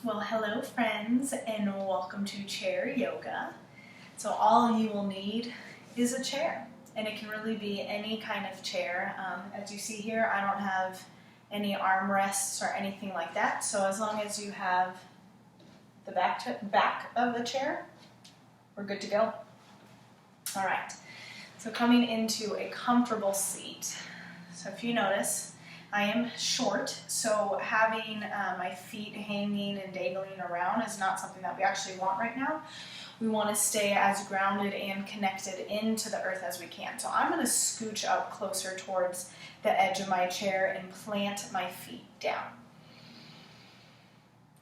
Well, hello friends, and welcome to chair yoga. So all you will need is a chair, and it can really be any kind of chair. As you see here, I don't have any armrests or anything like that, so as long as you have the back of the chair, we're good to go. All right, so coming into a comfortable seat. So if you notice, I am short, so having my feet hanging and dangling around is not something that we actually want right now. We want to stay as grounded and connected into the earth as we can. So I'm going to scooch up closer towards the edge of my chair and plant my feet down.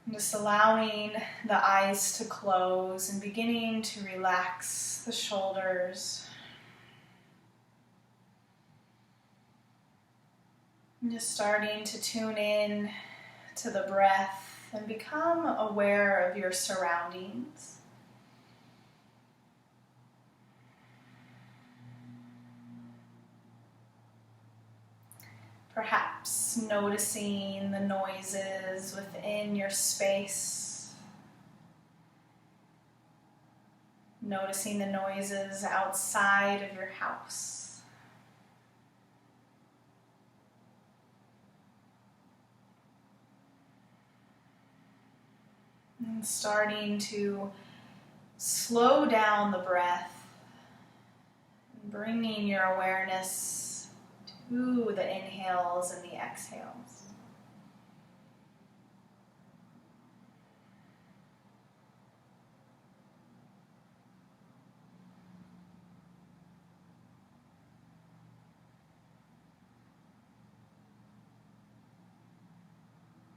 I'm just allowing the eyes to close and beginning to relax the shoulders. And just starting to tune in to the breath and become aware of your surroundings. Perhaps noticing the noises within your space. Noticing the noises outside of your house. And starting to slow down the breath, bringing your awareness to the inhales and the exhales.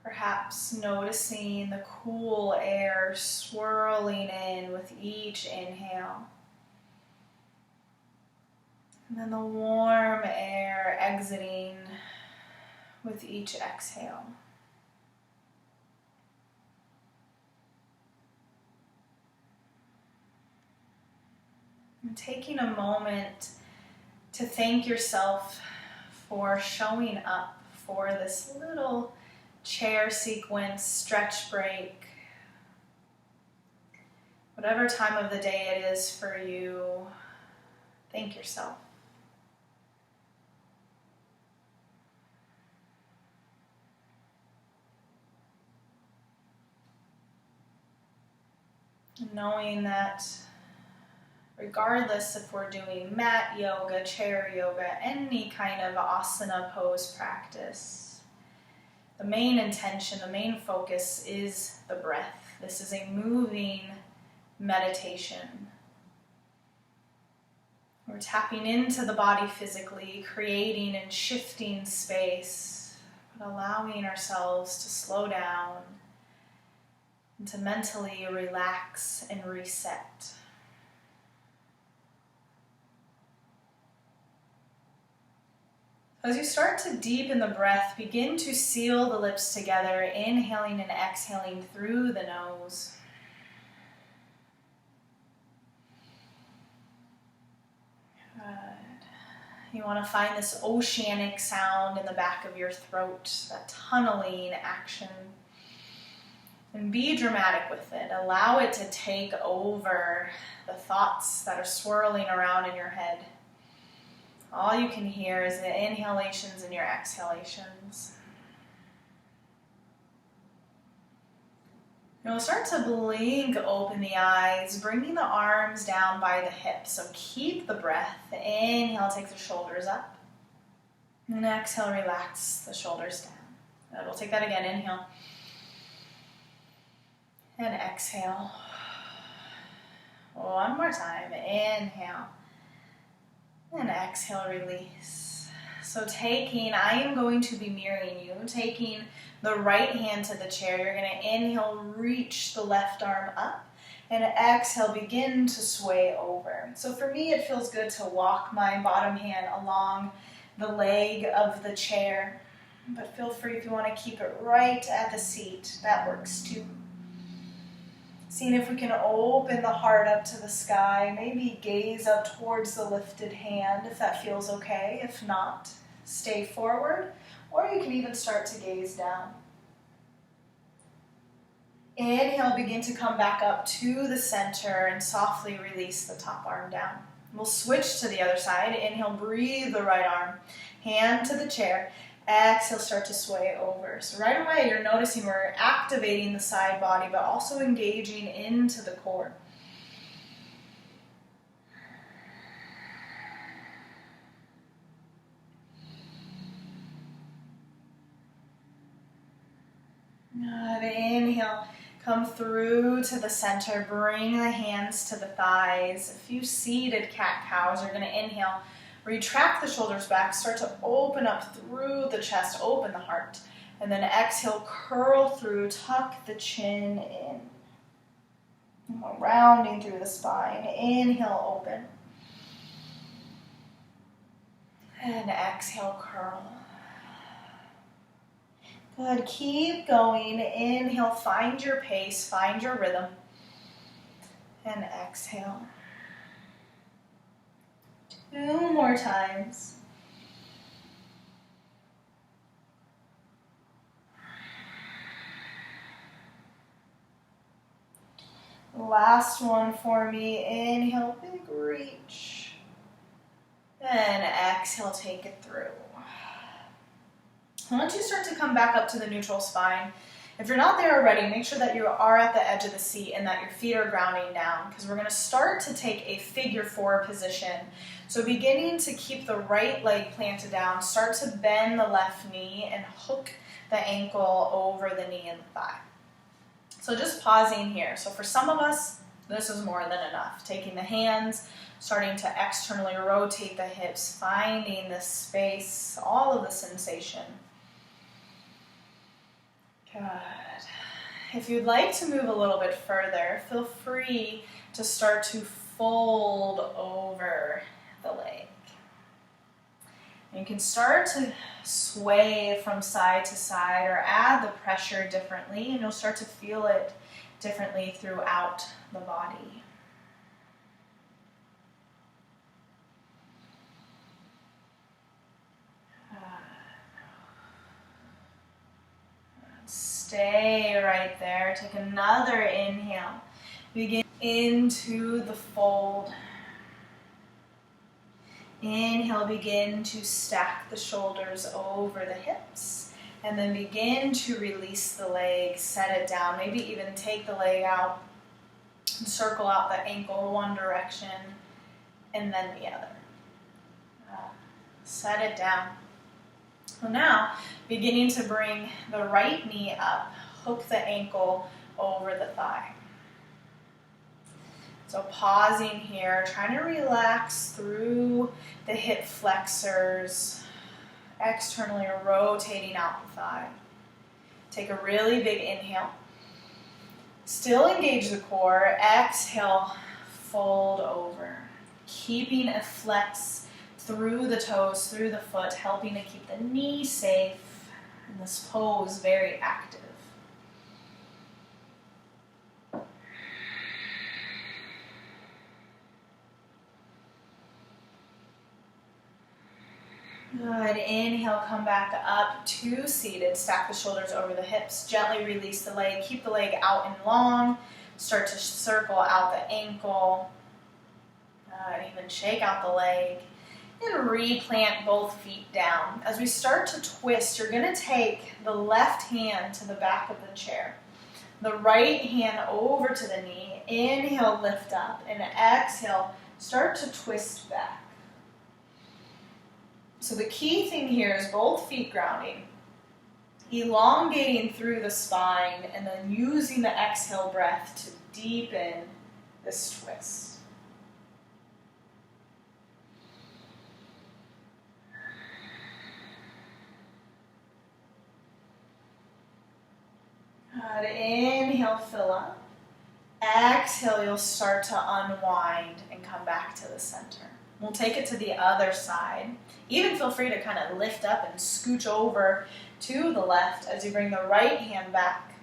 Perhaps noticing the cool air swirling in with each inhale. And then the warm air exiting with each exhale. And taking a moment to thank yourself for showing up for this little chair sequence, stretch break, whatever time of the day it is for you, thank yourself. Knowing that regardless if we're doing mat yoga, chair yoga, any kind of asana pose practice, the main intention, the main focus is the breath. This is a moving meditation. We're tapping into the body physically, creating and shifting space, but allowing ourselves to slow down and to mentally relax and reset. As you start to deepen the breath, begin to seal the lips together, inhaling and exhaling through the nose. Good. You want to find this oceanic sound in the back of your throat, that tunneling action. And be dramatic with it. Allow it to take over the thoughts that are swirling around in your head. All you can hear is the inhalations and your exhalations. You'll start to blink open the eyes, bringing the arms down by the hips. So keep the breath. Inhale, take the shoulders up. And exhale, relax the shoulders down. We'll take that again. Inhale. And exhale. One more time. Inhale. And exhale, release. So I am going to be mirroring you, taking the right hand to the chair. You're going to inhale, reach the left arm up, and exhale, begin to sway over. So for me, it feels good to walk my bottom hand along the leg of the chair, but feel free if you want to keep it right at the seat. That works too. Seeing if we can open the heart up to the sky, maybe gaze up towards the lifted hand if that feels okay. If not, stay forward, or you can even start to gaze down. Inhale, begin to come back up to the center and softly release the top arm down. We'll switch to the other side. Inhale, breathe the right arm, hand to the chair. Exhale, start to sway over. So right away, you're noticing we're activating the side body, but also engaging into the core. Good. Inhale, come through to the center. Bring the hands to the thighs. A few seated cat-cows. You're going to inhale. Retract the shoulders back. Start to open up through the chest. Open the heart. And then exhale, curl through. Tuck the chin in. Rounding through the spine. Inhale, open. And exhale, curl. Good, keep going. Inhale, find your pace, find your rhythm. And exhale. 2 more times. Last one for me. Inhale, big reach. And exhale, take it through. Once you start to come back up to the neutral spine, if you're not there already, make sure that you are at the edge of the seat and that your feet are grounding down, because we're going to start to take a figure 4 position. So beginning to keep the right leg planted down, start to bend the left knee and hook the ankle over the knee and the thigh. So just pausing here. So for some of us, this is more than enough. Taking the hands, starting to externally rotate the hips, finding this space, all of the sensation. Good. If you'd like to move a little bit further, feel free to start to fold over the leg. You can start to sway from side to side or add the pressure differently, and you'll start to feel it differently throughout the body. Stay right there. Take another inhale. Begin into the fold. Inhale, begin to stack the shoulders over the hips. And then begin to release the leg, set it down. Maybe even take the leg out and circle out the ankle one direction and then the other. Set it down. Well, now, beginning to bring the right knee up, hook the ankle over the thigh. So pausing here, trying to relax through the hip flexors, externally rotating out the thigh. Take a really big inhale. Still engage the core. Exhale, fold over. Keeping a flex through the toes, through the foot, helping to keep the knee safe and this pose very active. Good. Inhale, come back up to seated. Stack the shoulders over the hips. Gently release the leg. Keep the leg out and long. Start to circle out the ankle. Even shake out the leg. And replant both feet down. As we start to twist, you're going to take the left hand to the back of the chair. The right hand over to the knee. Inhale, lift up. And exhale, start to twist back. So the key thing here is both feet grounding, elongating through the spine, and then using the exhale breath to deepen this twist. Good. Inhale, fill up. Exhale, you'll start to unwind and come back to the center. We'll take it to the other side. Even feel free to kind of lift up and scooch over to the left as you bring the right hand back.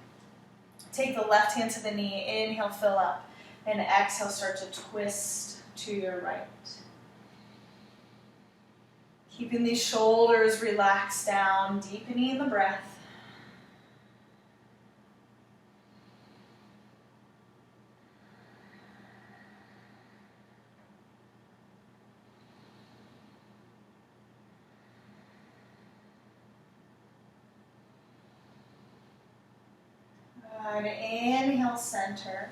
Take the left hand to the knee. Inhale, fill up. And exhale, start to twist to your right. Keeping these shoulders relaxed down, deepening the breath. Good. Inhale, center.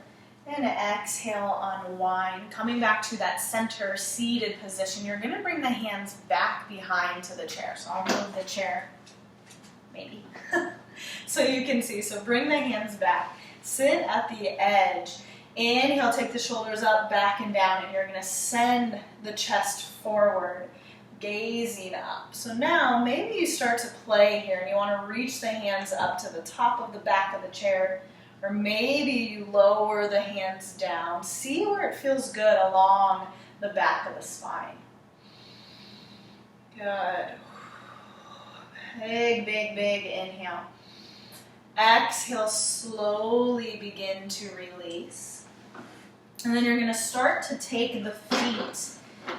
And exhale, unwind. Coming back to that center seated position, you're going to bring the hands back behind to the chair. So I'll move the chair, maybe, so you can see. So bring the hands back. Sit at the edge. Inhale, take the shoulders up, back and down, and you're going to send the chest forward, gazing up. So now maybe you start to play here and you want to reach the hands up to the top of the back of the chair, or maybe you lower the hands down. See where it feels good along the back of the spine. Good. Big, big, big inhale. Exhale, slowly begin to release. And then you're going to start to take the feet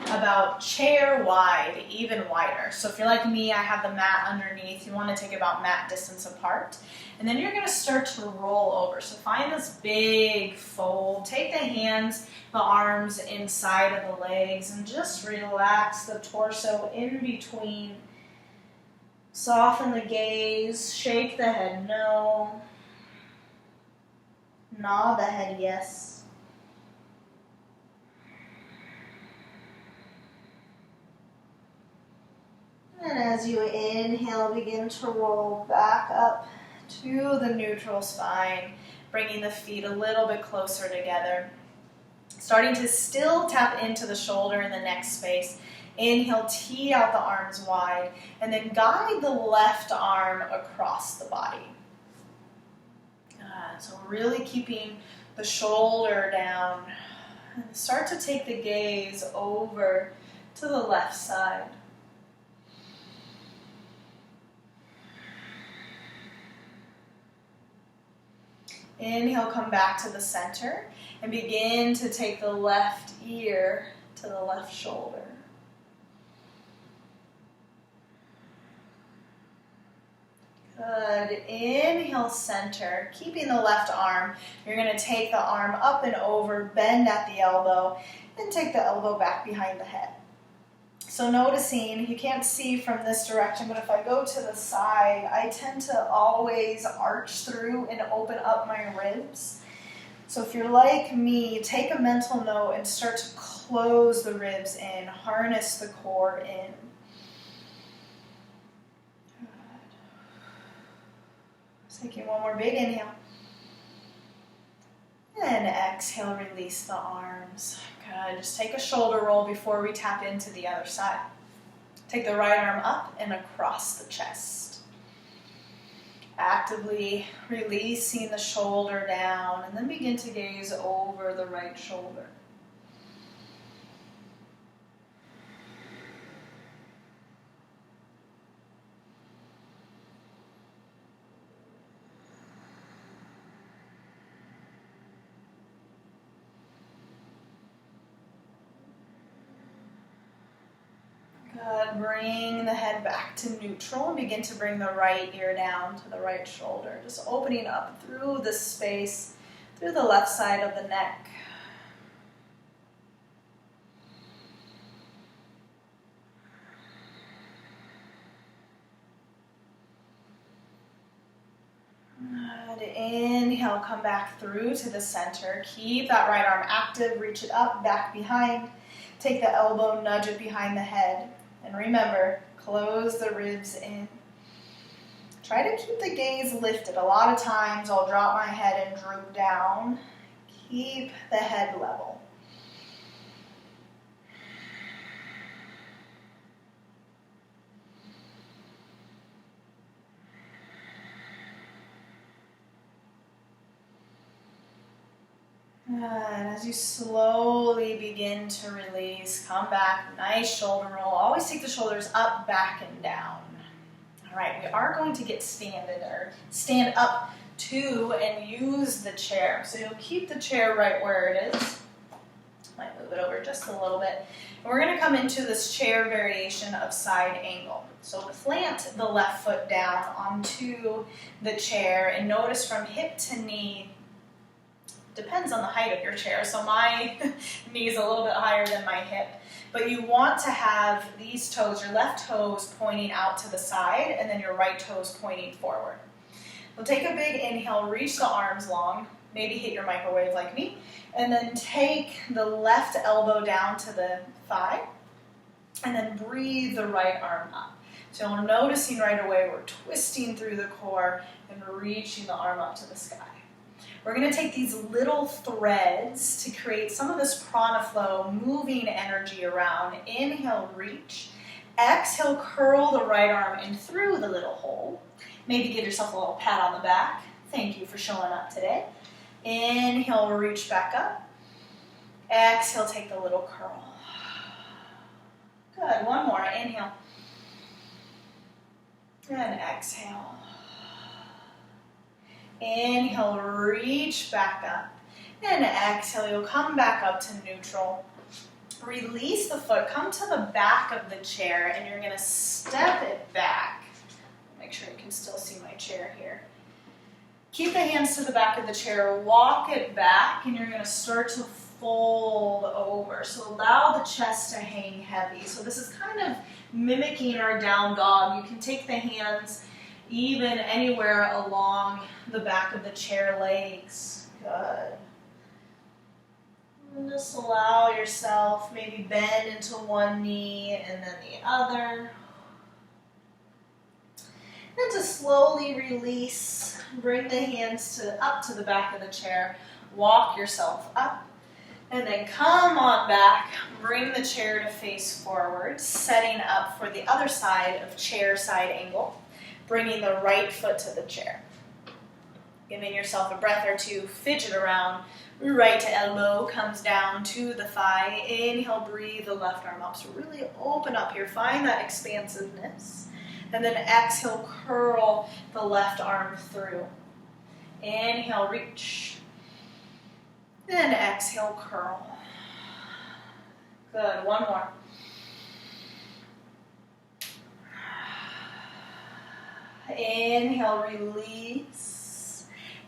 about chair wide, even wider. So if you're like me, I have the mat underneath. You want to take about mat distance apart. And then you're going to start to roll over. So find this big fold. Take the hands, the arms inside of the legs, and just relax the torso in between. Soften the gaze, shake the head no, nod the head yes. And as you inhale, begin to roll back up to the neutral spine, bringing the feet a little bit closer together. Starting to still tap into the shoulder in the neck space. Inhale, tee out the arms wide, and then guide the left arm across the body. So really keeping the shoulder down. And start to take the gaze over to the left side. Inhale, come back to the center and begin to take the left ear to the left shoulder. Good. Inhale, center. Keeping the left arm, you're going to take the arm up and over, bend at the elbow, and take the elbow back behind the head. So noticing, you can't see from this direction, but if I go to the side, I tend to always arch through and open up my ribs. So if you're like me, take a mental note and start to close the ribs in, harness the core in. Good. Taking one more big inhale. And exhale, release the arms. Good. Just take a shoulder roll before we tap into the other side. Take the right arm up and across the chest. Actively releasing the shoulder down, and then begin to gaze over the right shoulder. Good. Bring the head back to neutral and begin to bring the right ear down to the right shoulder. Just opening up through the space, through the left side of the neck. Good. Inhale, come back through to the center. Keep that right arm active, reach it up, back behind. Take the elbow, nudge it behind the head. And remember, close the ribs in. Try to keep the gaze lifted. A lot of times I'll drop my head and droop down. Keep the head level. And as you slowly begin to release, come back, nice shoulder roll. Always take the shoulders up, back, and down. All right, we are going to get stand up to and use the chair. So you'll keep the chair right where it is. Might move it over just a little bit. And we're going to come into this chair variation of side angle. So plant the left foot down onto the chair and notice from hip to knee. Depends on the height of your chair. So my knee is a little bit higher than my hip. But you want to have these toes, your left toes pointing out to the side, and then your right toes pointing forward. We'll take a big inhale, reach the arms long, maybe hit your microwave like me, and then take the left elbow down to the thigh, and then breathe the right arm up. So you're noticing right away we're twisting through the core and reaching the arm up to the sky. We're going to take these little threads to create some of this prana flow, moving energy around. Inhale, reach. Exhale, curl the right arm in through the little hole. Maybe give yourself a little pat on the back. Thank you for showing up today. Inhale, reach back up. Exhale, take the little curl. Good, one more. Inhale. And exhale. Inhale, reach back up. And exhale, you'll come back up to neutral. Release the foot, come to the back of the chair, and you're going to step it back. Make sure you can still see my chair here. Keep the hands to the back of the chair, walk it back, and you're going to start to fold over. So allow the chest to hang heavy. So this is kind of mimicking our down dog. You can take the hands even anywhere along the back of the chair legs. Good. And just allow yourself, maybe bend into one knee and then the other. And to slowly release, bring the hands up to the back of the chair. Walk yourself up. And then come on back, bring the chair to face forward, setting up for the other side of chair side angle. Bringing the right foot to the chair. Giving yourself a breath or two, fidget around. Right elbow comes down to the thigh. Inhale, breathe the left arm up. So really open up here. Find that expansiveness. And then exhale, curl the left arm through. Inhale, reach. Then exhale, curl. Good, one more. Inhale, release.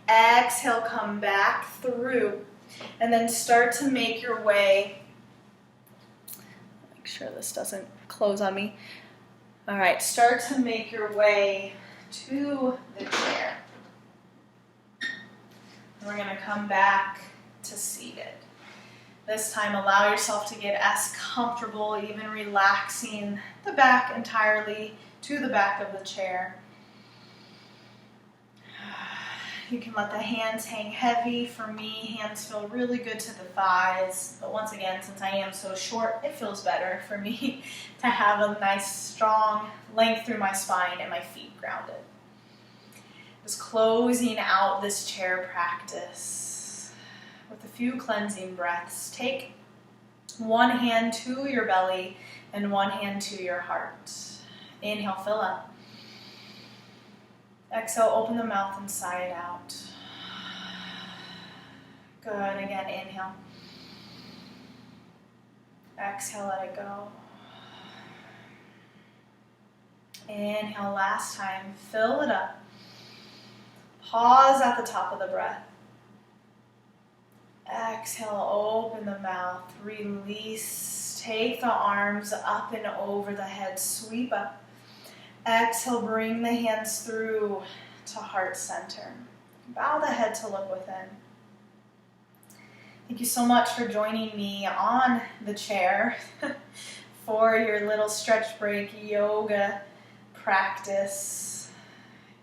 Exhale, come back through. And then start to make your way. Make sure this doesn't close on me. All right, start to make your way to the chair. We're going to come back to seated. This time, allow yourself to get as comfortable, even relaxing the back entirely to the back of the chair. You can let the hands hang heavy. For me, hands feel really good to the thighs. But once again, since I am so short, it feels better for me to have a nice, strong length through my spine and my feet grounded. Just closing out this chair practice with a few cleansing breaths. Take one hand to your belly and one hand to your heart. Inhale, fill up. Exhale, open the mouth and sigh it out. Good, again, inhale. Exhale, let it go. Inhale, last time, fill it up. Pause at the top of the breath. Exhale, open the mouth, release. Take the arms up and over the head, sweep up. Exhale, bring the hands through to heart center. Bow the head to look within. Thank you so much for joining me on the chair for your little stretch break yoga practice.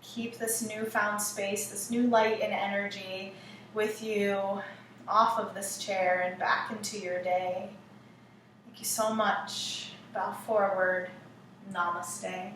Keep this newfound space, this new light and energy with you off of this chair and back into your day. Thank you so much. Bow forward. Namaste.